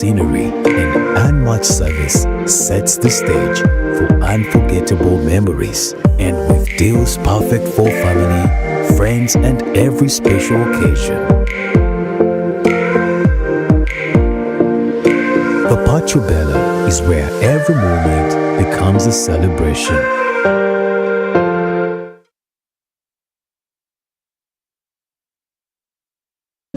scenery and unmatched service sets the stage for unforgettable memories. And with deals perfect for family, friends, and every special occasion. The Patio Bella is where every moment becomes a celebration.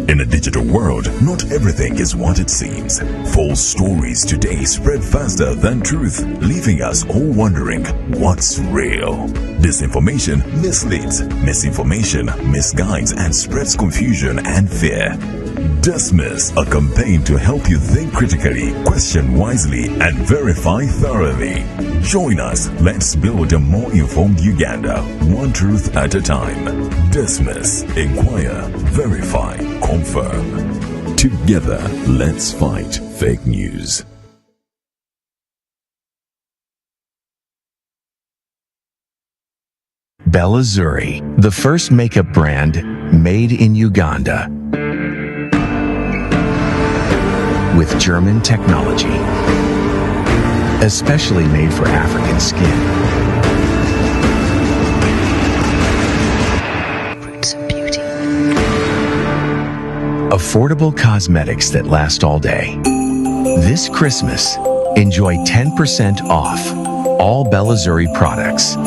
In a digital world, not everything is what it seems. False stories today spread faster than truth, leaving us all wondering what's real. Disinformation misleads, misinformation misguides, and spreads confusion and fear. Dismiss, a campaign to help you think critically, question wisely, and verify thoroughly. Join us. Let's build a more informed Uganda, one truth at a time. Dismiss, inquire, verify, confirm. Together, let's fight fake news. Bellazuri, the first makeup brand made in Uganda. With German technology, especially made for African skin. Roots of beauty. Affordable cosmetics that last all day. This Christmas, enjoy 10% off all Bellazuri products.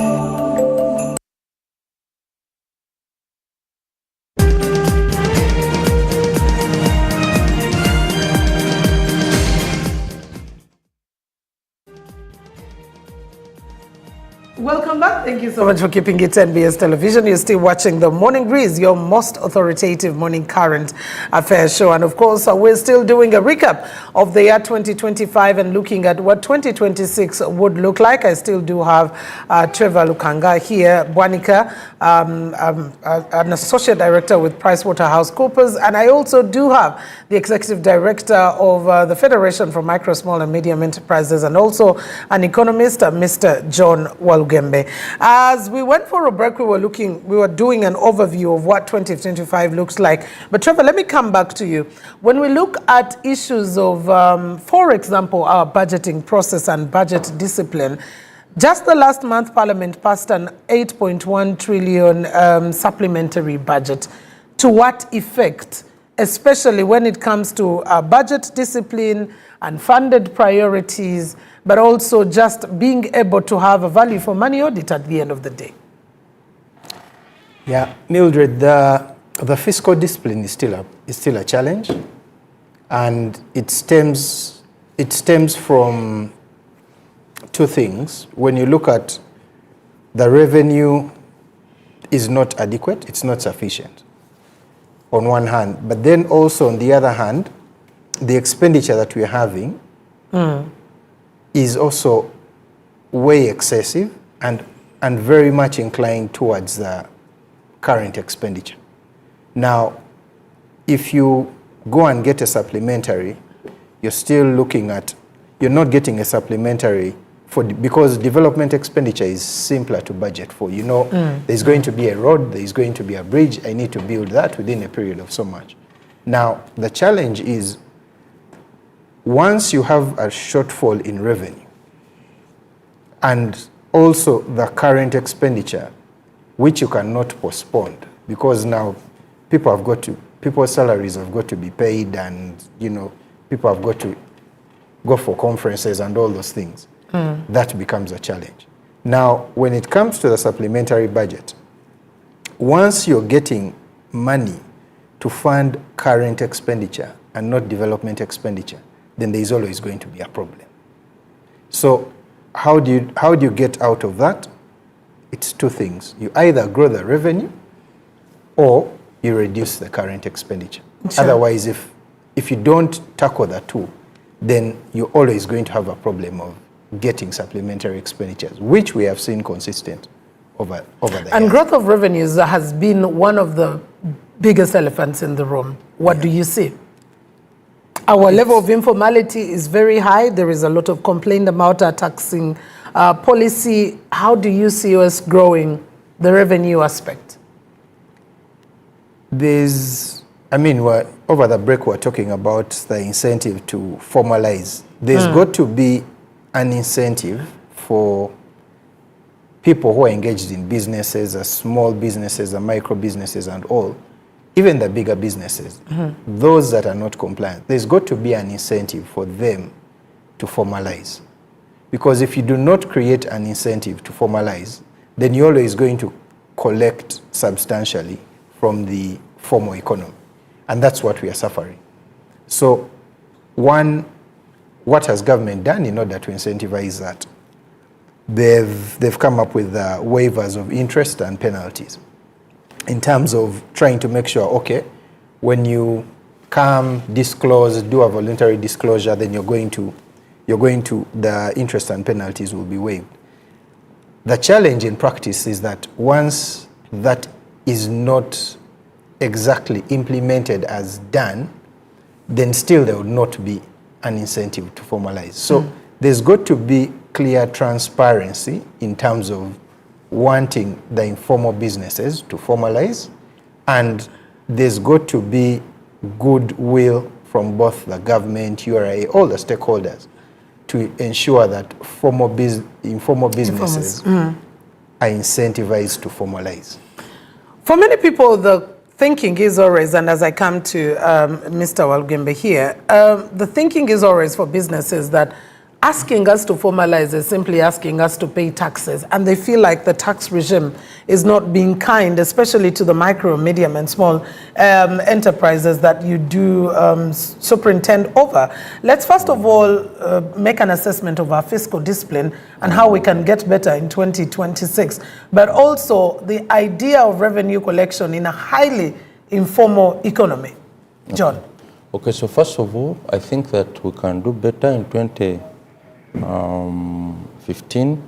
Welcome back. Thank you so much for keeping it NBS Television. You're still watching the Morning Breeze, your most authoritative morning current affairs show. And of course, we're still doing a recap of the year 2025 and looking at what 2026 would look like. I still do have Trevor Lukanga here, Bwanika, an associate director with PricewaterhouseCoopers. And I also do have the executive director of the Federation for Micro, Small and Medium Enterprises, and also an economist, Mr. John Walugembe. As we went for a break, we were doing an overview of what 2025 looks like. But Trevor, let me come back to you. When we look at issues of, for example, our budgeting process and budget discipline, just the last month, Parliament passed an 8.1 trillion supplementary budget. To what effect, especially when it comes to budget discipline and funded priorities, but also just being able to have a value for money audit at the end of the day? Yeah, Mildred, the fiscal discipline is still a challenge, and it stems from two things. When you look at the revenue is not adequate, it's not sufficient on one hand, but then also on the other hand, the expenditure that we're having is also way excessive and very much inclined towards the current expenditure. Now, if you go and get a supplementary, you're still looking at, you're not getting a supplementary because development expenditure is simpler to budget for. You know, there's going to be a road, there's going to be a bridge, I need to build that within a period of so much. Now, the challenge is, once you have a shortfall in revenue and also the current expenditure, which you cannot postpone, because now people's salaries have got to be paid, and people have got to go for conferences and all those things. That becomes a challenge. Now, when it comes to the supplementary budget, once you're getting money to fund current expenditure and not development expenditure, then there is always going to be a problem. So how do you get out of that? It's two things. You either grow the revenue or you reduce the current expenditure. Sure. Otherwise, if you don't tackle the two, then you're always going to have a problem of getting supplementary expenditures, which we have seen consistent over the years. And growth of revenues has been one of the biggest elephants in the room. What do you see? Our level of informality is very high. There is a lot of complaint about our taxing policy. How do you see us growing the revenue aspect? There's I mean, over the break, we're talking about the incentive to formalize. There's got to be an incentive for people who are engaged in businesses, small businesses, micro businesses and all, even the bigger businesses, those that are not compliant. There's got to be an incentive for them to formalize. Because if you do not create an incentive to formalize, then you're always going to collect substantially from the formal economy. And that's what we are suffering. So one, what has government done in order to incentivize that? They've come up with waivers of interest and penalties in terms of trying to make sure, okay, when you come, disclose, do a voluntary disclosure, then the interest and penalties will be waived. The challenge in practice is that once that is not exactly implemented as done, then still there would not be an incentive to formalize. So there's got to be clear transparency in terms of wanting the informal businesses to formalize, and there's got to be goodwill from both the government, URA, all the stakeholders to ensure that informal businesses are incentivized to formalize. For many people, the thinking is always, and as I come to Mr. Walgembe here, the thinking is always for businesses that asking us to formalize is simply asking us to pay taxes, and they feel like the tax regime is not being kind, especially to the micro, medium and small enterprises that you do superintend over. Let's first of all make an assessment of our fiscal discipline and how we can get better in 2026, but also the idea of revenue collection in a highly informal economy. John. Okay, so first of all, I think that we can do better in 2015.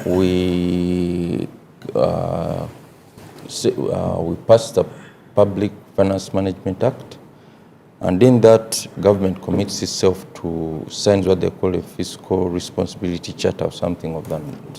We passed the Public Finance Management Act, and in that, government commits itself to sign what they call a fiscal responsibility charter or something of that